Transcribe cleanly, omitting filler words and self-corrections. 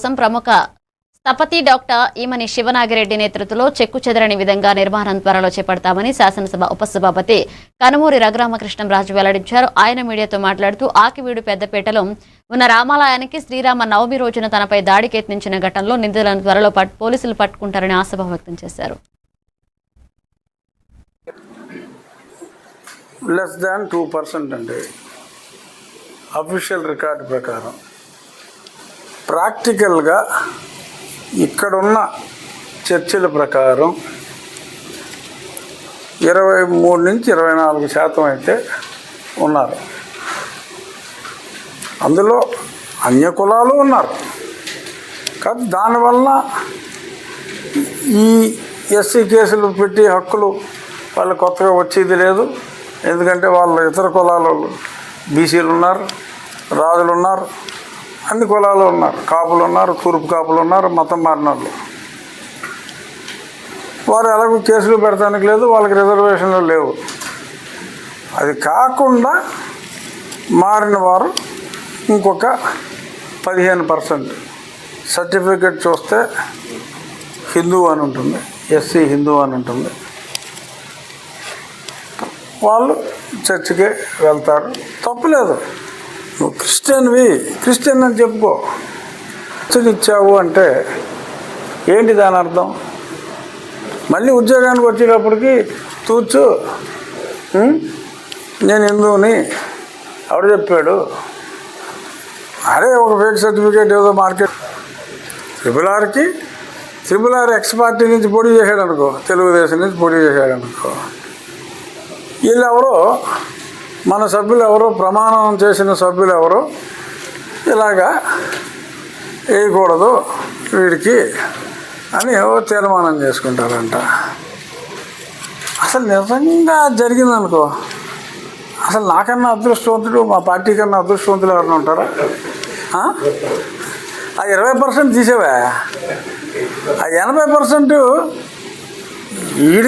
ప్రముఖ స్థపతి డాక్టర్ ఈమని శివనాగిరెడ్డి నేతృత్వంలో చెక్కు చెదరని విధంగా నిర్మాణం త్వరలో చేపడతామని శాసనసభ ఉపసభాపతి కనుమూరి రఘురామకృష్ణంరాజు వెల్లడించారు. ఆయన మీడియాతో మాట్లాడుతూ ఆకివీడు పెద్దపేటలో ఉన్న రామాలయానికి శ్రీరామ నవమి రోజున తనపై దాడికి యత్నించిన ఘటనలో నిందితులను త్వరలో పోలీసులు పట్టుకుంటారని ఆశాభావం వ్యక్తం చేశారు. లెస్ దాన్ 2% అండి అఫీషియల్ రికార్డు ప్రకారం. ప్రాక్టికల్గా ఇక్కడున్న చర్చల ప్రకారం 23 నుంచి 24% అయితే ఉన్నారు. అందులో అన్య కులాలు ఉన్నారు. కానీ దానివల్ల ఈ ఎస్సీ కేసులు పెట్టి హక్కులు వాళ్ళు కొత్తగా వచ్చేది లేదు. ఎందుకంటే వాళ్ళు ఇతర కులాలు బీసీలు ఉన్నారు, రాజులు ఉన్నారు, అన్ని కులాలు ఉన్నారు, కాపులు ఉన్నారు, తూర్పు కాపులు ఉన్నారు, మతం మారిన వాళ్ళు. వారు ఎలాగో కేసులు పెడతానికి లేదు, వాళ్ళకి రిజర్వేషన్లు లేవు. అది కాకుండా మారిన వారు ఇంకొక 15% సర్టిఫికెట్ చూస్తే హిందూ అని ఉంటుంది, ఎస్సీ హిందూ అని ఉంటుంది. వాళ్ళు చర్చికే వెళ్తారు, తప్పులేదు. నువ్వు క్రిస్టియన్ అని చెప్పుకో. ఇచ్చావు అంటే ఏంటి దాని అర్థం? మళ్ళీ ఉద్యోగానికి వచ్చేటప్పటికి తూర్చు నేను హిందువుని ఎవడు చెప్పాడు? అరే ఒక ఫేక్ సర్టిఫికేట్ ఏదో market triple R X party నుంచి పోటీ చేశాడు అనుకో, తెలుగుదేశం నుంచి పోటీ చేశాడు అనుకో, వీళ్ళు ఎవరో మన సభ్యులు ఎవరో ప్రమాణం చేసిన సభ్యులు ఎవరో ఇలాగా వేయకూడదు వీడికి అని తీర్మానం చేసుకుంటారంట. అసలు నిజంగా జరిగిందనుకో, అసలు నాకన్నా అదృష్టవంతుడు, మా పార్టీ కన్నా అదృష్టవంతులు ఎవరైనా ఉంటారా? ఆ 20% తీసేవా, ఆ 80% వీడికి